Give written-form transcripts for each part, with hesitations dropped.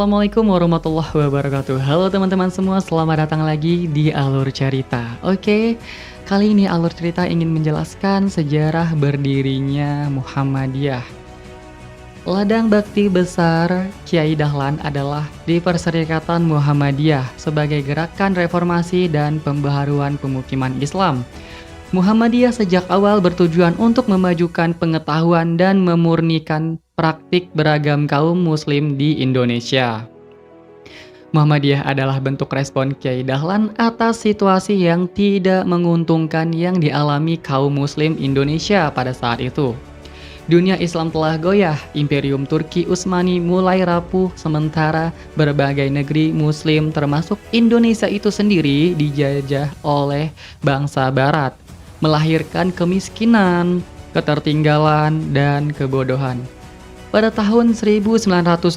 Assalamualaikum warahmatullahi wabarakatuh. Halo teman-teman semua, selamat datang lagi di Alur Cerita. Oke, kali ini Alur Cerita ingin menjelaskan sejarah berdirinya Muhammadiyah. Ladang bakti besar Kiai Dahlan adalah di Perserikatan Muhammadiyah sebagai gerakan reformasi dan pembaharuan pemukiman Islam. Muhammadiyah sejak awal bertujuan untuk memajukan pengetahuan dan memurnikan praktik beragam kaum muslim di Indonesia. Muhammadiyah adalah bentuk respon Kiai Dahlan atas situasi yang tidak menguntungkan yang dialami kaum muslim Indonesia pada saat itu. Dunia Islam telah goyah, Imperium Turki Utsmani mulai rapuh, sementara berbagai negeri muslim termasuk Indonesia itu sendiri dijajah oleh bangsa barat, melahirkan kemiskinan, ketertinggalan, dan kebodohan. Pada tahun 1912,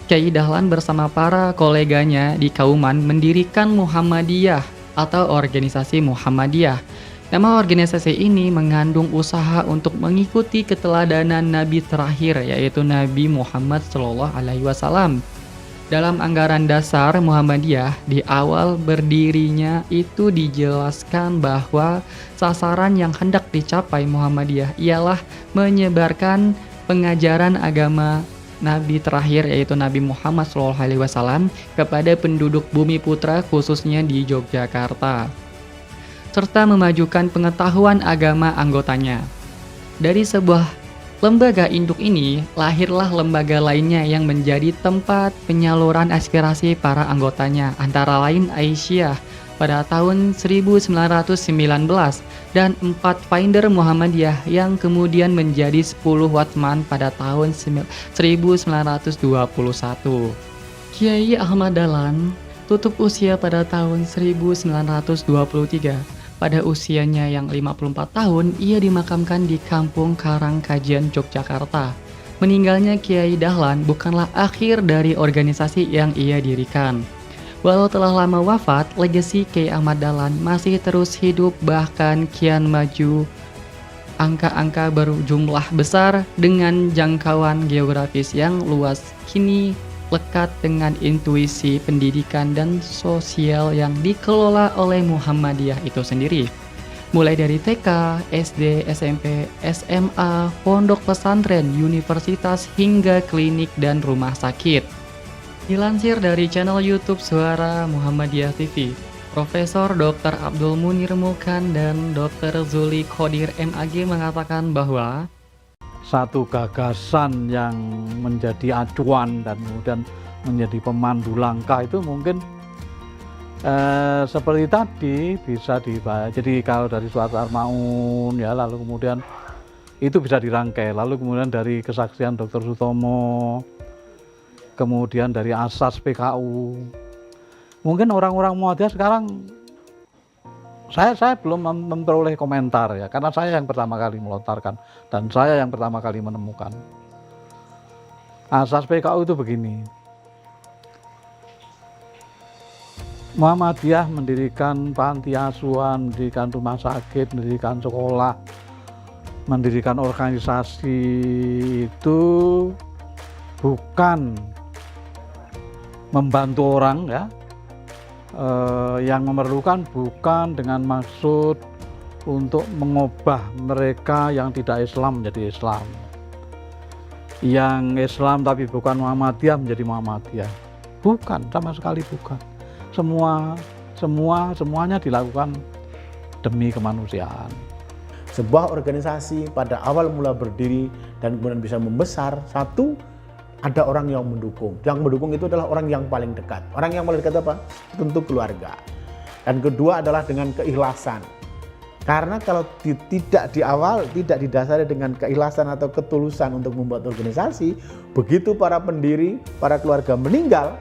Kiai Dahlan bersama para koleganya di Kauman mendirikan Muhammadiyah atau Organisasi Muhammadiyah. Nama organisasi ini mengandung usaha untuk mengikuti keteladanan Nabi terakhir, yaitu Nabi Muhammad SAW. Dalam anggaran dasar Muhammadiyah, di awal berdirinya itu dijelaskan bahwa sasaran yang hendak dicapai Muhammadiyah ialah menyebarkan pengajaran agama Nabi terakhir, yaitu Nabi Muhammad SAW, kepada penduduk Bumi Putra khususnya di Yogyakarta, serta memajukan pengetahuan agama anggotanya. Dari sebuah lembaga induk ini, lahirlah lembaga lainnya yang menjadi tempat penyaluran aspirasi para anggotanya, antara lain Aisyah pada tahun 1919 dan 4 Finder Muhammadiyah yang kemudian menjadi 10 Watman pada tahun 1921. Kiai Ahmad Dahlan tutup usia pada tahun 1923. Pada usianya yang 54 tahun, ia dimakamkan di Kampung Karangkajian, Yogyakarta. Meninggalnya Kiai Dahlan bukanlah akhir dari organisasi yang ia dirikan. Walau telah lama wafat, legasi Kiai Ahmad Dahlan masih terus hidup, bahkan kian maju. Angka-angka berjumlah besar dengan jangkauan geografis yang luas kini lekat dengan intuisi pendidikan dan sosial yang dikelola oleh Muhammadiyah itu sendiri. Mulai dari TK, SD, SMP, SMA, pondok pesantren, universitas, hingga klinik dan rumah sakit. Dilansir dari channel YouTube Suara Muhammadiyah TV, Profesor Dr. Abdul Munir Mukan dan Dr. Zuli Qodir MAG mengatakan bahwa satu gagasan yang menjadi acuan dan kemudian menjadi pemandu langkah itu mungkin seperti tadi bisa dibaca. Jadi kalau dari Surat Al-Maun ya, lalu kemudian itu bisa dirangkai, lalu kemudian dari kesaksian Dr. Sutomo, kemudian dari asas PKU. Mungkin orang-orang Muhammadiyah sekarang saya belum memperoleh komentar ya, karena saya yang pertama kali melontarkan dan saya yang pertama kali menemukan. Asas PKU itu begini. Muhammadiyah mendirikan panti asuhan, mendirikan rumah sakit, mendirikan sekolah, mendirikan organisasi itu bukan membantu orang ya, yang memerlukan, bukan dengan maksud untuk mengubah mereka yang tidak Islam menjadi Islam, yang Islam tapi bukan Muhammadiyah menjadi Muhammadiyah, bukan, sama sekali bukan. Semuanya dilakukan demi kemanusiaan. Sebuah organisasi pada awal mula berdiri dan kemudian bisa membesar, satu, ada orang yang mendukung. Yang mendukung itu adalah orang yang paling dekat. Orang yang paling dekat apa? Tentu keluarga. Dan kedua adalah dengan keikhlasan. Karena kalau tidak di awal, tidak didasari dengan keikhlasan atau ketulusan untuk membuat organisasi, begitu para pendiri, para keluarga meninggal,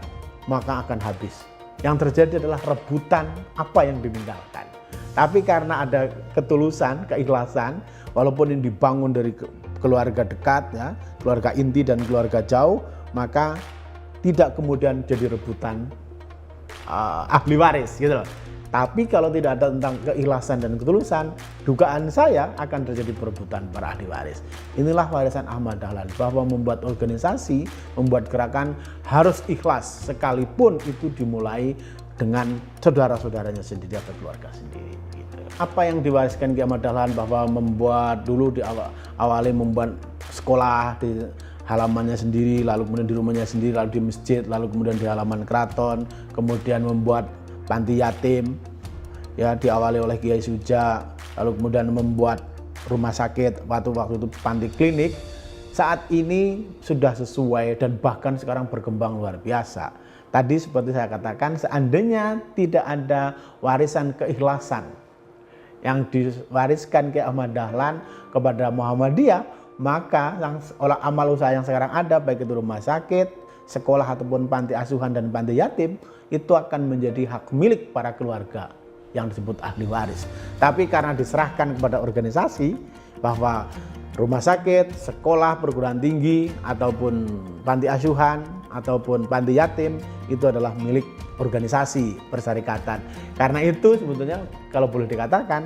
maka akan habis. Yang terjadi adalah rebutan apa yang ditinggalkan. Tapi karena ada ketulusan, keikhlasan, walaupun ini dibangun dari keluarga dekat, ya, keluarga inti dan keluarga jauh, maka tidak kemudian jadi rebutan ahli waris, gitu loh. Tapi kalau tidak ada tentang keikhlasan dan ketulusan, dugaan saya akan terjadi perebutan para ahli waris. Inilah warisan Ahmad Dahlan, bahwa membuat organisasi, membuat gerakan harus ikhlas, sekalipun itu dimulai dengan saudara-saudaranya sendiri atau keluarga sendiri. Gitu. Apa yang diwariskan Ki Ahmad Dahlan, bahwa membuat dulu awalnya membuat sekolah di halamannya sendiri, lalu kemudian di rumahnya sendiri, lalu di masjid, lalu kemudian di halaman keraton, kemudian membuat panti yatim, ya diawali oleh Kiai Suja, lalu kemudian membuat rumah sakit, waktu itu panti klinik. Saat ini sudah sesuai dan bahkan sekarang berkembang luar biasa. Tadi seperti saya katakan, seandainya tidak ada warisan keikhlasan yang diwariskan Kiai Ahmad Dahlan kepada Muhammadiyah, maka amal usaha yang sekarang ada, baik itu rumah sakit, sekolah ataupun panti asuhan dan panti yatim, itu akan menjadi hak milik para keluarga yang disebut ahli waris. Tapi karena diserahkan kepada organisasi, bahwa rumah sakit, sekolah, perguruan tinggi, ataupun panti asuhan, ataupun panti yatim, itu adalah milik organisasi persyarikatan. Karena itu sebetulnya kalau boleh dikatakan,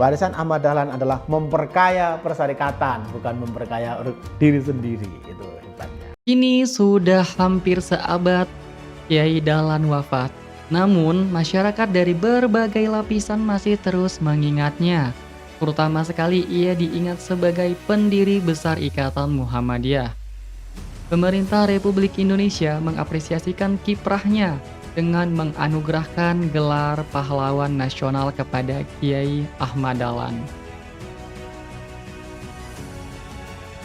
warisan Ahmad Dahlan adalah memperkaya persyarikatan, bukan memperkaya diri sendiri. Itu hebatnya. Kini sudah hampir seabad Kiai Dahlan wafat. Namun, masyarakat dari berbagai lapisan masih terus mengingatnya. Terutama sekali ia diingat sebagai pendiri besar Ikatan Muhammadiyah. Pemerintah Republik Indonesia mengapresiasikan kiprahnya dengan menganugerahkan gelar pahlawan nasional kepada Kiai Ahmad Dahlan.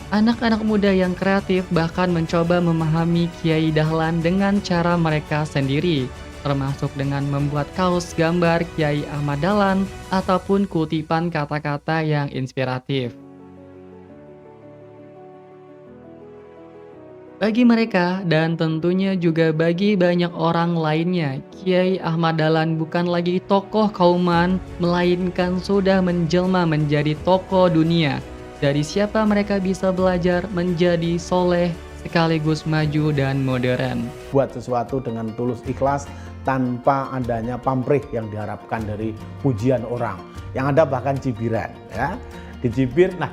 Anak-anak muda yang kreatif bahkan mencoba memahami Kiai Dahlan dengan cara mereka sendiri, termasuk dengan membuat kaos gambar Kiai Ahmad Dahlan ataupun kutipan kata-kata yang inspiratif. Bagi mereka dan tentunya juga bagi banyak orang lainnya, Kiai Ahmad Dahlan bukan lagi tokoh kauman, melainkan sudah menjelma menjadi tokoh dunia. Dari siapa mereka bisa belajar menjadi soleh sekaligus maju dan modern. Buat sesuatu dengan tulus ikhlas tanpa adanya pamrih yang diharapkan dari pujian orang. Yang ada bahkan cibiran, ya. Dicibir, nah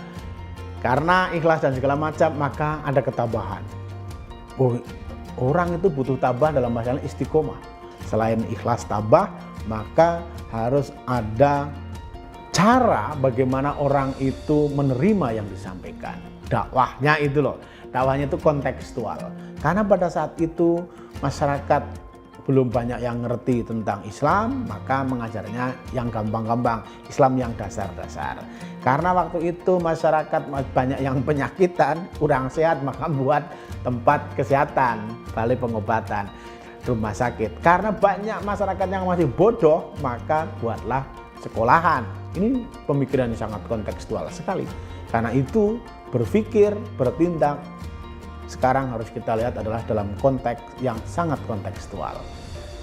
karena ikhlas dan segala macam maka ada ketabahan. Oh, orang itu butuh tabah dalam masalah istiqomah. Selain ikhlas tabah, maka harus ada cara bagaimana orang itu menerima yang disampaikan. Dakwahnya itu loh, dakwahnya itu kontekstual. Karena pada saat itu masyarakat belum banyak yang ngerti tentang Islam, maka mengajarnya yang gampang-gampang, Islam yang dasar-dasar. Karena waktu itu masyarakat banyak yang penyakitan, kurang sehat, maka buat tempat kesehatan, balai pengobatan, rumah sakit. Karena banyak masyarakat yang masih bodoh, maka buatlah sekolahan. Ini pemikiran yang sangat kontekstual sekali. Karena itu berpikir, bertindak, sekarang harus kita lihat adalah dalam konteks yang sangat kontekstual.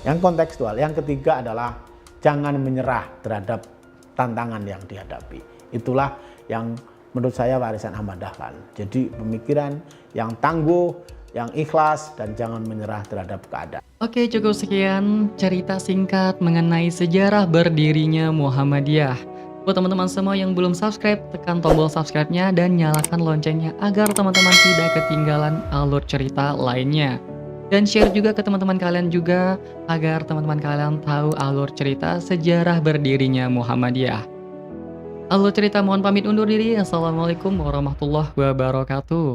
Yang kontekstual, yang ketiga adalah jangan menyerah terhadap tantangan yang dihadapi. Itulah yang menurut saya warisan Ahmad Dahlan. Jadi pemikiran yang tangguh, yang ikhlas, dan jangan menyerah terhadap keadaan. Oke, cukup sekian cerita singkat mengenai sejarah berdirinya Muhammadiyah. Buat teman-teman semua yang belum subscribe, tekan tombol subscribe-nya dan nyalakan loncengnya agar teman-teman tidak ketinggalan alur cerita lainnya. Dan share juga ke teman-teman kalian juga agar teman-teman kalian tahu alur cerita sejarah berdirinya Muhammadiyah. Alur cerita mohon pamit undur diri. Assalamualaikum warahmatullahi wabarakatuh.